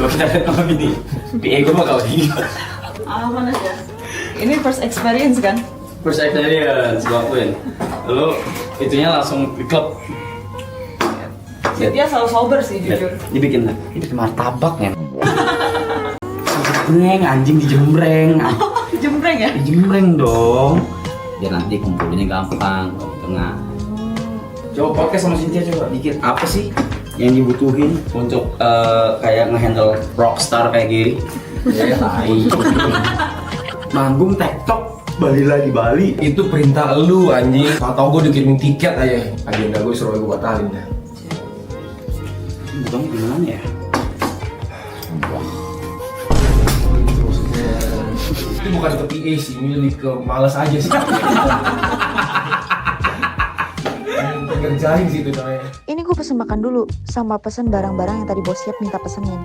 Coba kita lihat sama ini. PA gue mah kawan gini. Aman aja. Ini first experience kan? First experience gue akuin. Lalu itunya langsung di klub. Dia selalu sober sih jujur. Dibikin martabak ya. Dijembreng anjing dijembreng. Jembreng ya? Dijembreng dong. Biar nanti kumpulinnya gampang di tengah. Coba podcast sama Cynthia coba dikit apa sih yang dibutuhin untuk kayak ngehandle rockstar kayak gini? Ya tai. Manggung TikTok Bali lagi Bali. Itu perintah lu anjing. Tau gue dikirimin tiket aja. Agenda gue suruh gue batalin dah. Bukan gimana ya? Itu bukan ke PA sih, ini lebih ke malas aja sih. Kerjain sih itu namanya. Ini gue pesen makan dulu, sama pesen barang-barang yang tadi bos siap minta pesenin.